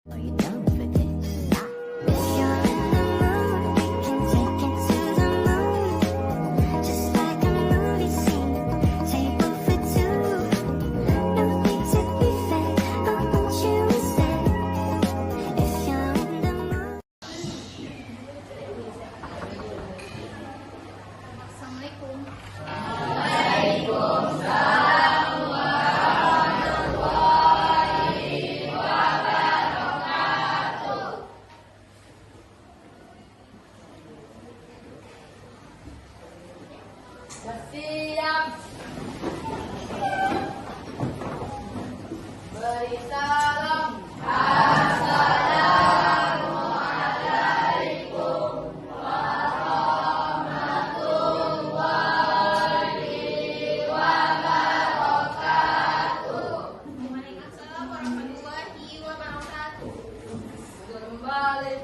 Are you down for this? If you're in the mood, we can take it to the moon. Just like a movie scene, table for two. No need to be fake, I want you to stay. If you're in the mood. Assalamualaikum. Siap. Beri salam. Waalaikumsalam warahmatullahi wabarakatuh. Kembali.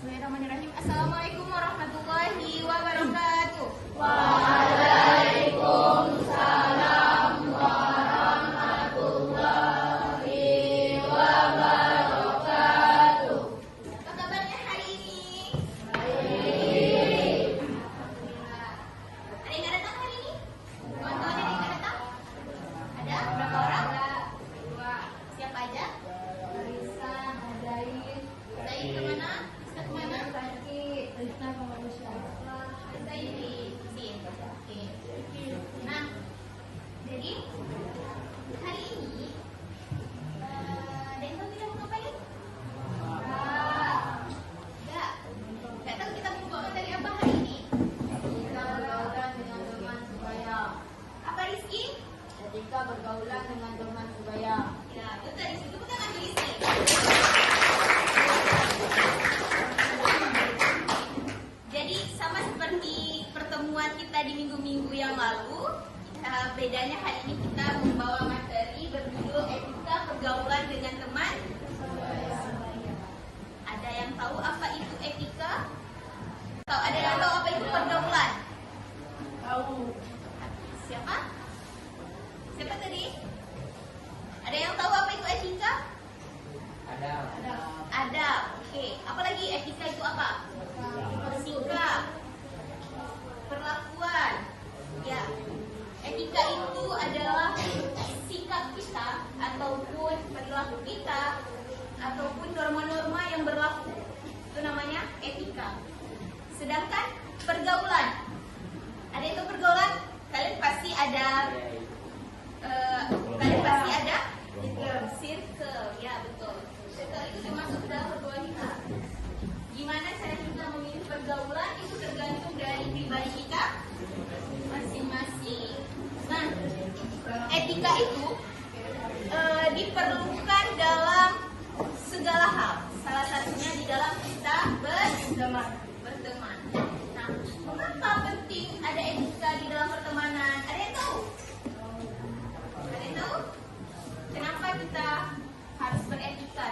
Bismillahirrahmanirrahim. Assalamualaikum warahmatullahi wabarakatuh. Apa kabarnya hari ini? Alhamdulillah. Ada yang nggak datang hari ini? Kawan-kawan ada yang nggak datang? Ada? Berapa orang? Dua. Siapa aja? Arisan, Zaid. Zaid kemana? Ustaz kemana? Rizna sama Musya. Zaid di sini. Oke. Nah, jadi hari ini ada yang tahu kita mau ngapain? Nggak tahu kita mau bawa materi apa hari ini? Etika bergaulan dengan teman sebaya. Apa Rizky? Etika bergaulan dengan teman sebaya. Ya, betul Rizky. Tepuk tangan untuk Rizky. Jadi sama seperti pertemuan kita di minggu-minggu yang lalu, bedanya hari ini kita membawa materi berjudul etika pergaulan dengan teman. Ada yang tahu apa itu etika? Ada yang tahu apa itu pergaulan? Tahu. Siapa? Siapa tadi? Ada yang tahu apa itu etika? Ada. Ada. Oke. Apalagi etika itu apa? Bersikap.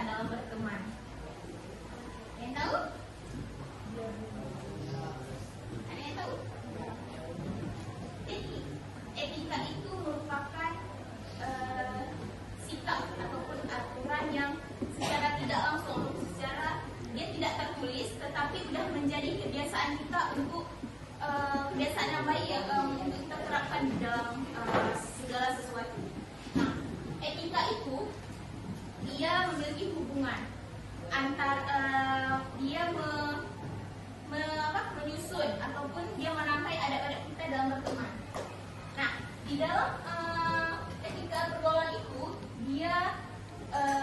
kebiasaan dalam berteman. Yang tahu? Ada yang tahu? Etika itu merupakan sikap ataupun aturan yang secara tidak langsung, dia tidak tertulis, tetapi sudah menjadi kebiasaan kita untuk kebiasaan yang baik yang untuk kita terapkan di dalam segala sesuatu. Nah, etika itu dia memiliki hubungan antara dia menyusun ataupun dia merangkai adab-adab kita dalam berteman. Nah, di dalam etika pergaulan itu dia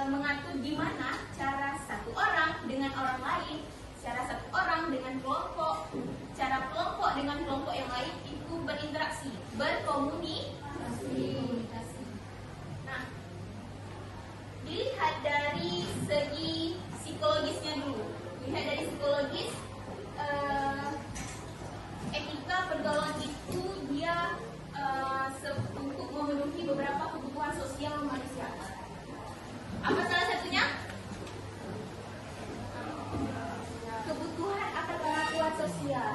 mengatur gimana cara satu orang dengan orang lain, cara satu orang dengan kelompok, cara kelompok dengan kelompok yang lain itu berinteraksi, berkomunikasi. Nah, dilihat dari segi psikologisnya dulu. Lihat dari psikologis, etika pergaulan itu dia untuk memenuhi beberapa kebutuhan sosial manusia. Apa salah satunya? Kebutuhan akan pengakuan sosial.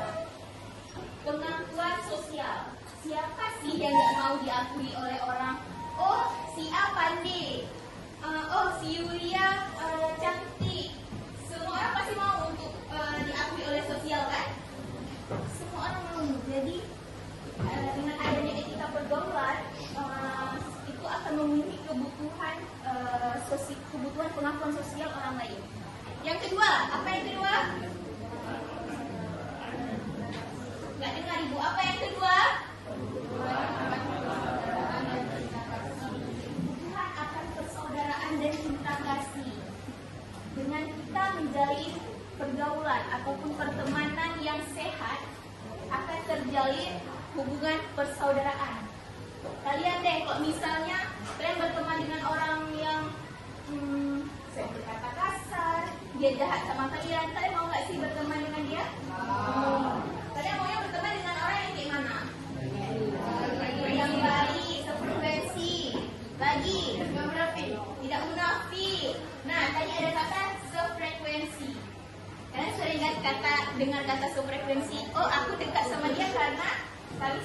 Pengakuan sosial. Siapa sih yang gak mau diakui oleh orang? Oh, si A pandai. Oh, si Yulia cantik. Semua orang pasti mau untuk diakui oleh sosial, kan? Semua orang mau. Jadi dengan adanya etika pergaulan itu akan memenuhi kebutuhan kebutuhan pengakuan sosial orang lain. Yang kedua, apa yang kedua? Nggak dengar ibu, apa yang kedua? Kebutuhan akan persaudaraan dan cinta kasih. Dengan kita menjalin pergaulan ataupun pertemanan yang sehat, akan terjalin hubungan persaudaraan. Kalian deh, kalau misalnya kalian berteman dengan orang yang saya berkata kasar, dia jahat sama kalian mau nggak sih berteman dengan dia? Kalian maunya berteman dengan orang yang kayak mana? Yang baik, sefrekuensi, lagi tidak munafik. Nah, tadi ada kata sefrekuensi. Kalian sering dengar kata sefrekuensi. Oh, aku dekat sama dia karena kami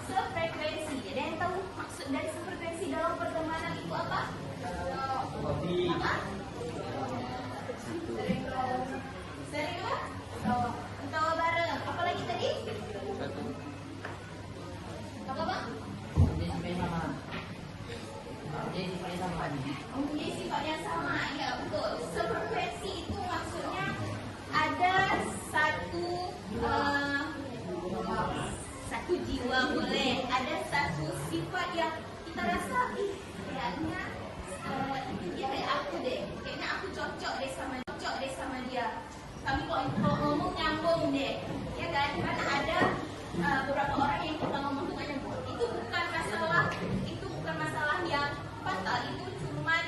sefrekuensi. Jadi yang tahu maksud dari sefrekuensi dalam pertemanan itu apa? Apa? Sering apa? Ketawa bareng. Apa lagi tadi? Apa bang? Mempunyai sifat yang sama. Ya betul. Sefrekuensi itu maksudnya ada satu jiwa boleh, ada satu sifat yang kita rasa kayaknya dia kayak aku deh, kayaknya aku cocok deh sama dia. Kami kalau ngomong nyambung deh, ya kan? Karena ada beberapa orang yang kita ngomong tuh nyambung. Itu bukan masalah yang fatal, itu cuman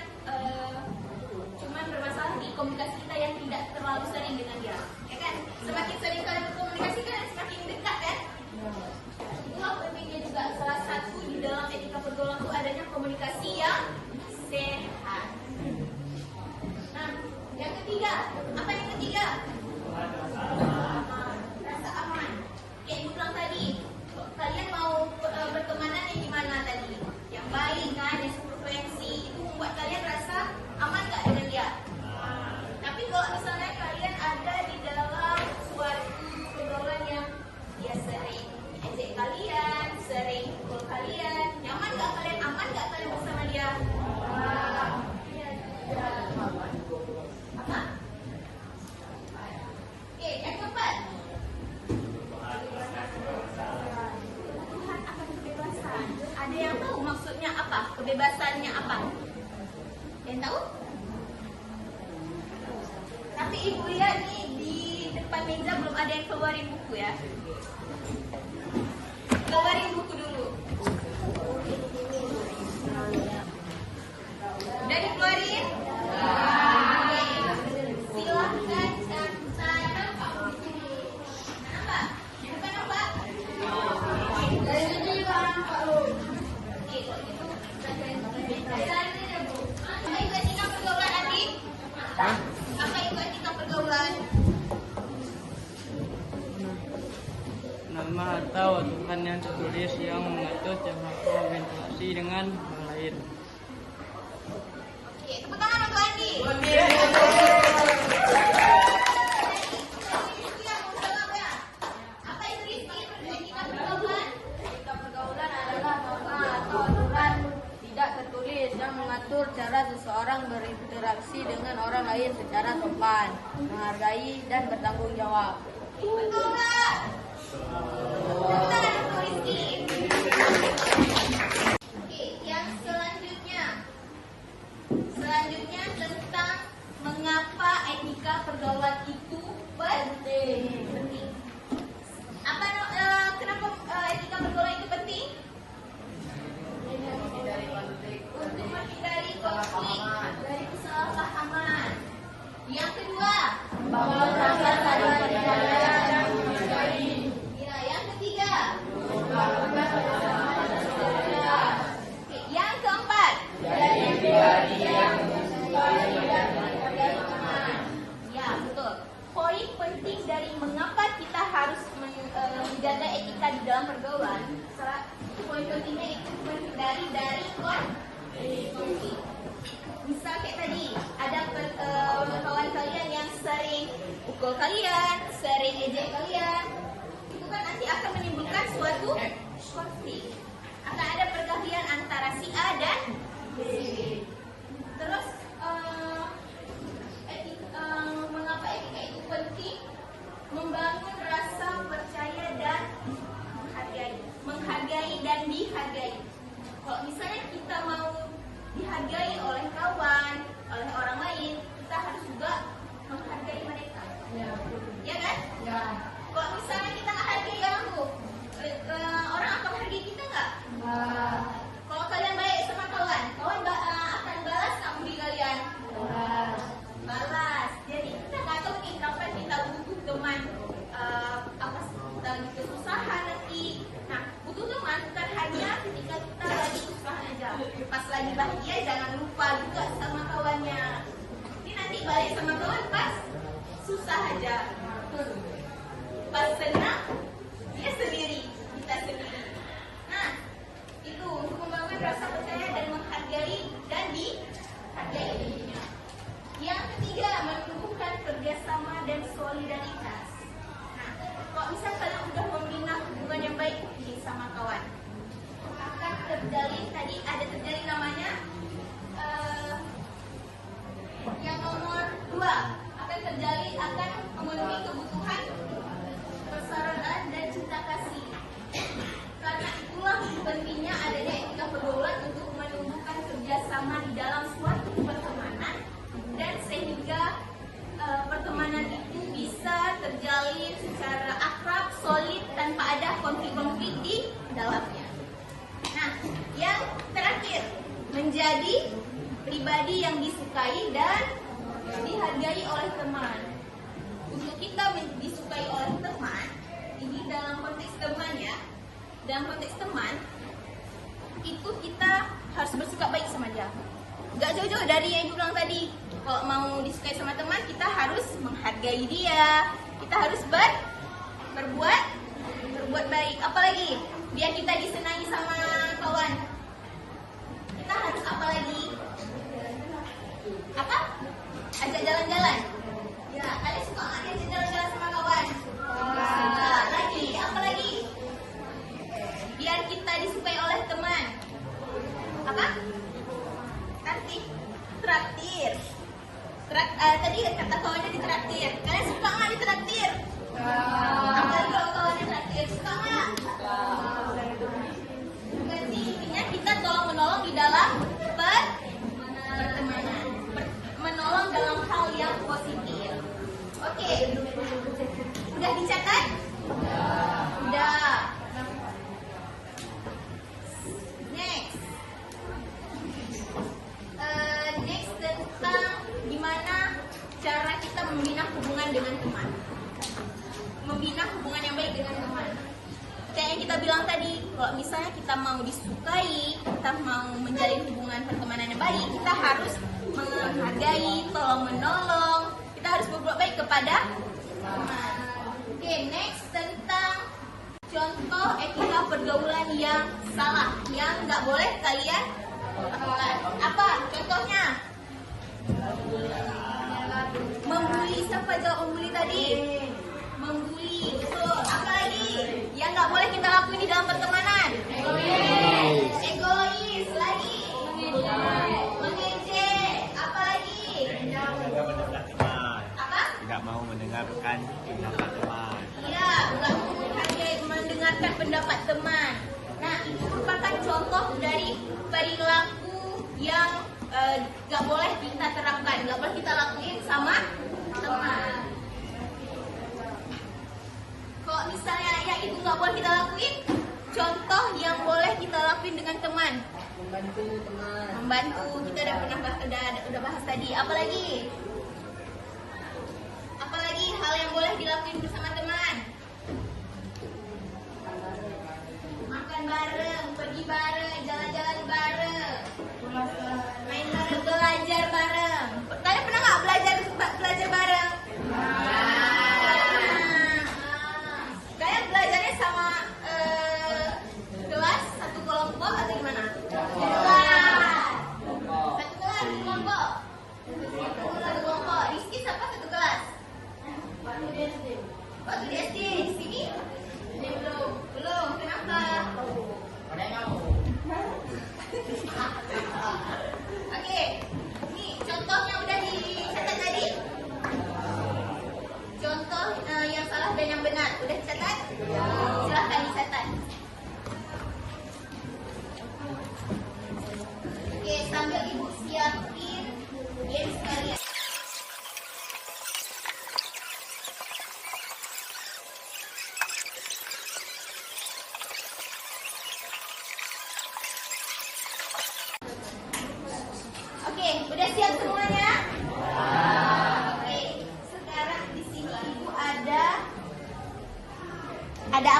bermasalah di komunikasi kita yang tidak terlalu sering dengan dia, ya kan? Semakin sering kalian berkomunikasi kan semakin dekat, kan? Itulah pentingnya juga salah satu di dalam etika pergaulan itu adanya komunikasi yang sehat. Nah, yang ketiga, apa yang ketiga? Rasa aman. Kayak ibu bilang tadi, kalian mau bertemanan yang gimana tadi? Yang baik kan, yang sefrekuensi, itu membuat kalian rasa aman gak dengan dia? Tapi kalau misalnya kalian ada di dalam suatu pergaulan yang dia sering ejek kalian, sering pukul kalian, nyaman gak kalian, aman gak kalian bersama dia? Apa? Oke, yang keempat. Kebutuhan akan kebebasan. Ada yang tahu maksudnya apa? Kebebasannya apa? Yang tahu? Tapi ibu lihat nih di depan meja belum ada yang keluarin buku ya. Keluarin buku dulu. Udah dikeluarin? Oke. Silahkan catat di sini. Apa? Bukan apa? Dari sini bang. Oke, kalau gitu. Apa itu etika pergaulan adik? atau aturan yang tertulis yang mengatur cara komunikasi dengan orang lain. Oke, tepuk tangan untuk Andi. Apa itu Rizky? Etika pergaulan? Etika pergaulan adalah norma atau aturan tidak tertulis yang mengatur cara seseorang berinteraksi dengan orang lain secara sopan, menghargai, dan bertanggung jawab. Betul nggak? Tepuk tangan untuk Rizky. Oke, yang selanjutnya. Selanjutnya tentang mengapa etika pergaulan itu penting. Kenapa etika pergaulan itu penting? Untuk menghindari konflik, dari kesalahpahaman. Yang kedua, Membangun rasa saling percaya dan menghargai. ya, yang ketiga, oke, yang keempat, Jadi pribadi yang menyukai dan menghargai teman. ya betul. Poin penting dari mengapa kita harus menjaga etika di dalam pergaulan, poin pentingnya itu menghindari dari konflik. Misal kayak tadi, ada kawan kalian yang sering pukul kalian, sering ejek kalian, itu kan nanti akan menimbulkan suatu konflik. Akan ada perkelahian antara si A dan si B. Terus mengapa etika itu penting? Membangun rasa percaya dan menghargai dan dihargai. Kalau misalnya kita mau dihargai oleh kawan, oleh orang lain, kita harus juga menghargai mereka. Ya kan? Ya. Kalau misalnya kita nggak hargai orang tuh, orang akan menghargai kita nggak? Kalau kalian baik sama kawan, kawan akan balas nggak budi kalian? Balas. Jadi kita nggak tahu nih kapan kita butuh teman, apa kita kesusahan nanti. Nah, butuh teman bukan hanya ketika kita lagi kesusahan aja. Pas lagi bahagia jangan lupa juga sama kawannya. Ini nanti balik sama kawan pas susah aja. Pas senang dia sendiri, kita sendiri. Nah, itu untuk membangun rasa percaya dan menghargai dan dihargai. Yang ketiga, menumbuhkan kerjasama dan solidaritas. Nah, kalau misalnya kalian udah membina hubungan yang baik nih sama kawan, akan terjalin tadi ada terjalin namanya yang nomor 2 akan terjalin akan memenuhi kebutuhan persaudaraan dan cinta kasih. Karena itulah pentingnya adanya etika pergaulan untuk menumbuhkan kerjasama di dalam suatu pertemanan dan sehingga pertemanan itu bisa terjalin secara akrab, solid tanpa ada konflik-konflik di dalamnya. Nah, yang terakhir, menjadi pribadi yang disukai dan dihargai oleh teman. Untuk kita disukai oleh teman, ini dalam konteks teman ya. Dalam konteks teman, itu kita harus bersikap baik sama dia. Gak jauh-jauh dari yang ibu bilang tadi. Kalau mau disukai sama teman, kita harus menghargai dia. Kita harus berbuat baik. Apalagi biar kita disenangi sama kawan. Kita harus apa lagi? Apa? Ajak jalan-jalan. Ya, kalian suka nggak diajak jalan-jalan sama kawan? Lagi, apa lagi? Biar kita disukai oleh teman. Apa? Traktir. Tadi kata kawannya ditraktir. Kalian suka nggak ditraktir? Apalagi kalau kawannya traktir, suka nggak? Berarti intinya kita tolong menolong di dalam pertemanan, menolong dalam hal yang positif. Oke, udah dicatat? Udah. Next. Next tentang gimana cara kita membina hubungan dengan teman. Membina hubungan yang baik dengan teman. Kayak yang kita bilang tadi, kalau misalnya kita mau disukai, kita mau menjalin hubungan pertemanan yang baik, kita harus menghargai, tolong menolong, kita harus berbuat baik kepada teman. Oke, next tentang contoh etika pergaulan yang salah, yang nggak boleh kalian lakukan. Apa contohnya? Membuli. Siapa jawab membuli tadi? Membuli. Betul. Apa lagi yang nggak boleh kita lakuin di dalam pertemanan? Egois. Lagi. Mengejek. Apa lagi? Apa? Tidak mau mendengarkan pendapat teman. Iya, nggak mendengarkan pendapat teman. Nah, itu merupakan contoh dari perilaku yang nggak boleh kita terapkan, nggak boleh kita lakuin sama teman. Kalau misalnya yang itu nggak boleh kita lakuin, contoh yang boleh kita lakuin dengan teman. Membantu teman. Membantu, kita udah bahas tadi. Apalagi hal yang boleh dilakuin bersama teman? Makan bareng, pergi bareng, jalan-jalan bareng, main bareng, belajar bareng. Kalian pernah nggak belajar bareng? Kalian belajarnya sama kelas, satu kelompok atau gimana? Satu kelas, satu kelompok. Satu kelompok. Rizky siapa satu kelas? Waktu di SD. Di sini? Belum. Kenapa? Oke. Ini contohnya udah dicatat tadi. Contoh yang salah dan yang benar udah dicatat? Silahkan dicatat. Oke, sambil ibu siapin games kalian. Oke, udah siap semuanya? Oke, sekarang di sini ibu ada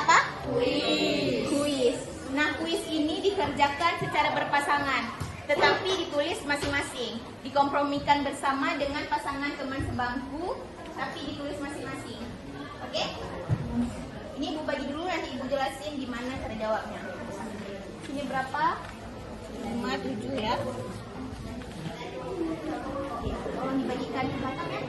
apa? Kuis. Nah, kuis ini dikerjakan secara berpasangan, tetapi ditulis masing-masing, dikompromikan bersama dengan pasangan teman sebangku, tapi ditulis masing-masing. Oke? Ini ibu bagi dulu, nanti ibu jelasin gimana cara jawabnya. Ini berapa? 5, 7 ya. Oke, tolong dibagikan ke belakang ya.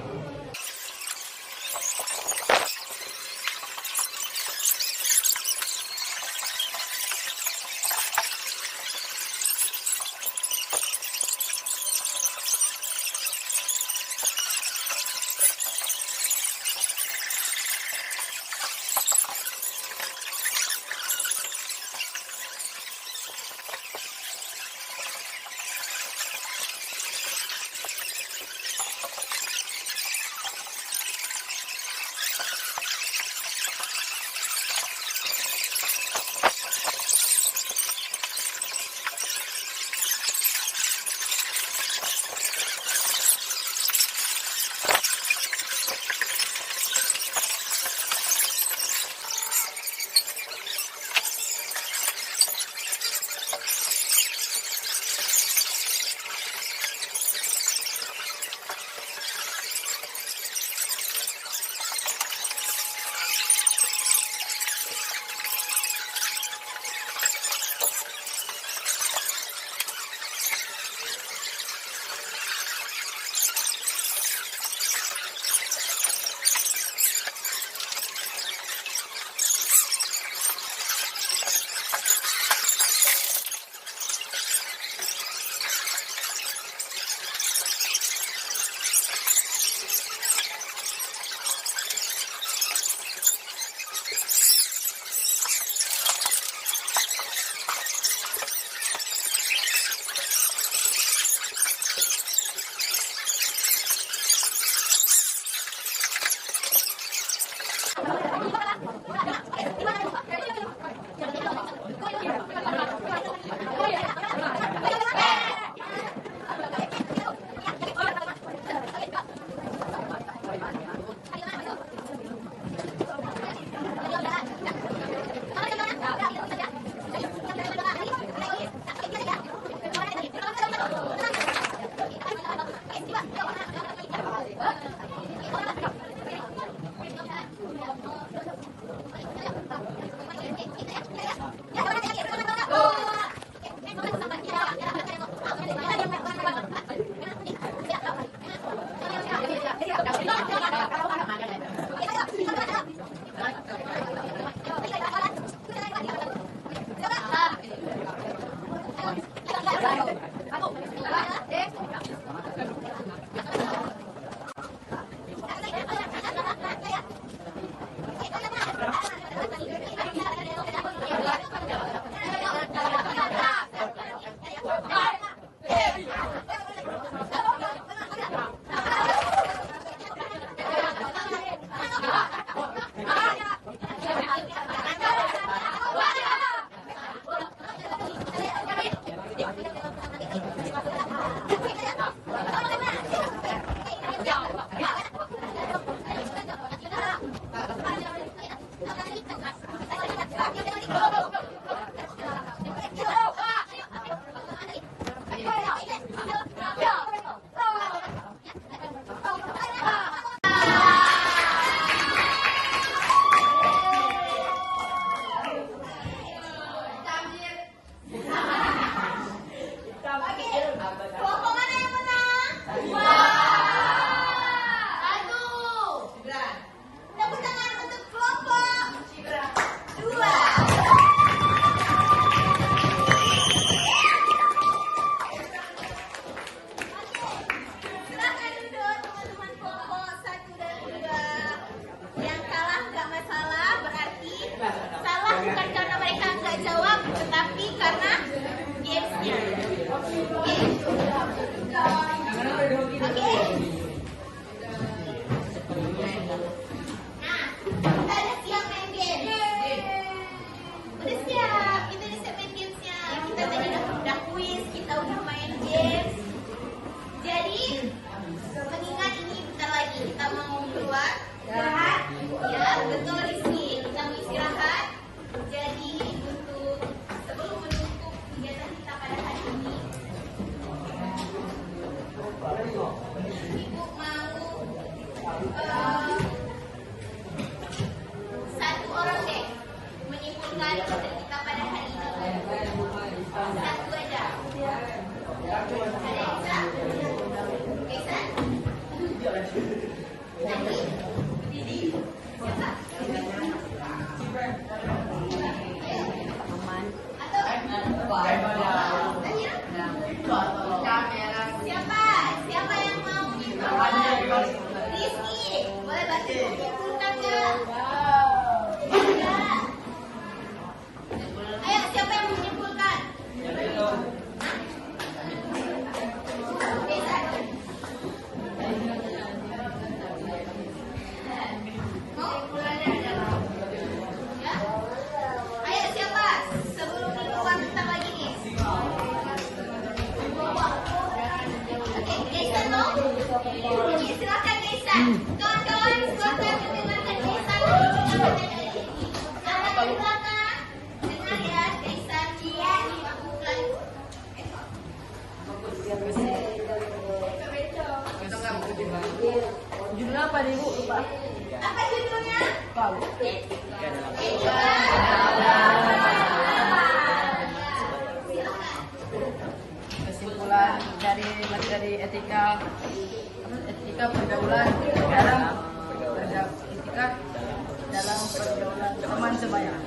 karena gamesnya. Oke. Oke. Nah, kita udah siap main game. Udah siap. Kita udah siap main gamesnya. Kita tadi udah quiz, kita udah main games. Jadi, mengingat ini bentar lagi kita mau keluar. Istirahat. Ya, betul Rizky. Kita mau istirahat. Jadi, untuk sebelum menutup kegiatan kita pada hari ini, Ibu mau satu orang deh menyimpulkan materi kita pada hari ini. Satu aja. Ada Isa? Isa? Nadi? Didi? Siapa? Atau? Tanya? Siapa? Siapa yang mau menyimpulkan? Rizky, boleh bantu menyimpulkan nggak? Enggak. Ayo, siapa yang mau menyimpulkan? Bisa. Mau? Ya? Ayo, siapa? Sebelum di luar bentar lagi nih. Oke, Gaisan mau? Oke, silakan Gaisan. Kawan-kawan, silakan mendengarkan Gaisan. Siapa di belakang? Dengar ya, Gaisan. Iya, bukan. Judulnya apa nih Bu? Lupa. Apa judulnya? Tahu. Kesimpulan dari materi etika pergaulan dalam etika dalam pergaulan teman sebaya.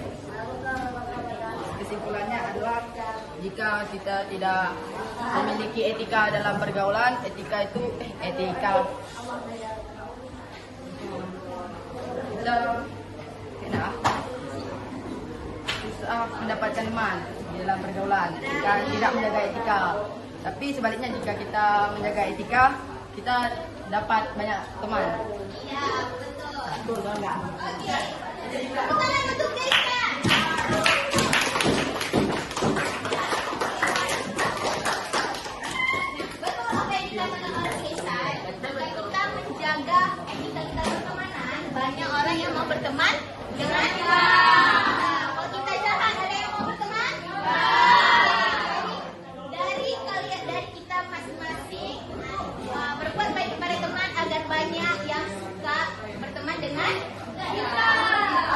Kesimpulannya adalah jika kita tidak memiliki etika dalam pergaulan, kita tidak susah mendapatkan teman di dalam pergaulan jika tidak menjaga etika. Tapi sebaliknya jika kita menjaga etika, kita dapat banyak teman. Iya, betul. Betul enggak? Oke. Tepuk tangan untuk Gaisan. Betul apa yang dikatakan oleh Gaisan. Jika kita menjaga etika kita pertemanan, banyak orang yang mau berteman dengan kita. Kalau kita jahat, ada yang mau berteman? Dari kalian, dari kita masing-masing berbuat baik kepada teman agar banyak yang suka berteman dengan kita.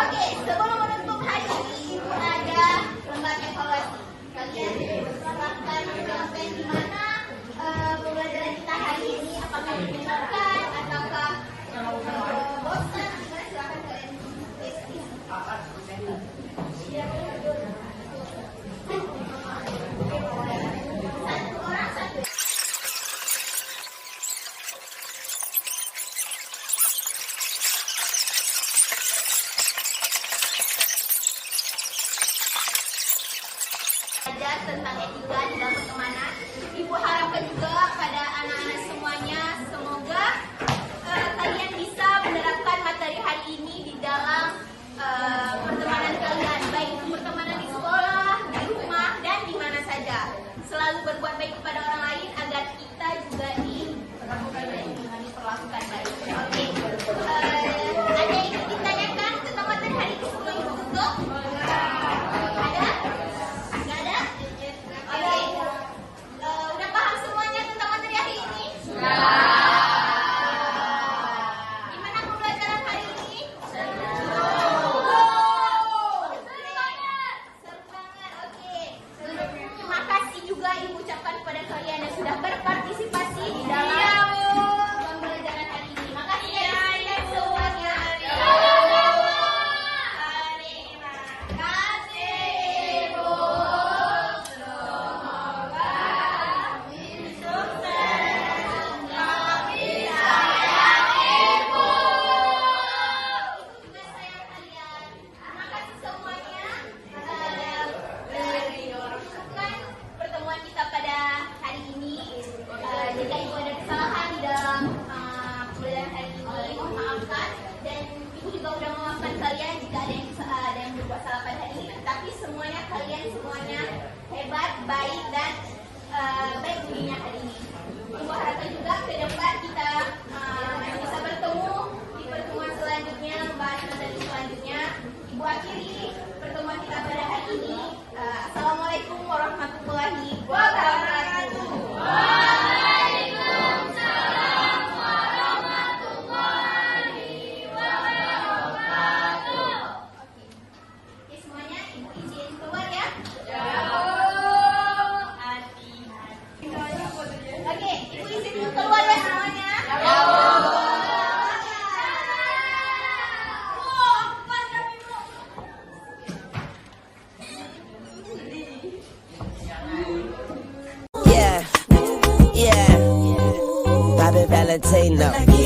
Oke, sebelum menutup hari ini, Ibu ada lembaga evaluasi. Kalian silahkan menjelaskan gimana pembelajaran kita hari ini, apakah menyenangkan ataukah bosan? Silahkan kalian diskusi. Satu orang satu. Belajar tentang etika di dalam pertemanan. Ibu harapkan juga pada anak-anak semuanya, semoga kalian bisa menerapkan materi hari ini di dalam pertemanan kalian, baik itu pertemanan di sekolah, di rumah, dan di mana saja. Selalu berbuat baik kepada orang lain agar kita juga diperlakukan baik. Oke. Ada yang ingin ditanyakan tentang materi hari ini sebelum Ibu tutup? Ada? Nggak ada? Oke. Udah paham semuanya tentang materi hari ini? Gimana pembelajaran hari ini? semuanya, kalian semuanya hebat, baik, dan baik bunyinya hari ini. Ibu harapkan juga ke depan kita bisa bertemu di pertemuan selanjutnya, membahas materi selanjutnya. Ibu akhiri pertemuan kita pada hari ini. Assalamualaikum warahmatullahi wabarakatuh. Oke, semuanya ibu izin keluar ya. Oke, ibu izin keluar ya semuanya. Yeah, yeah. Bobby Valentino.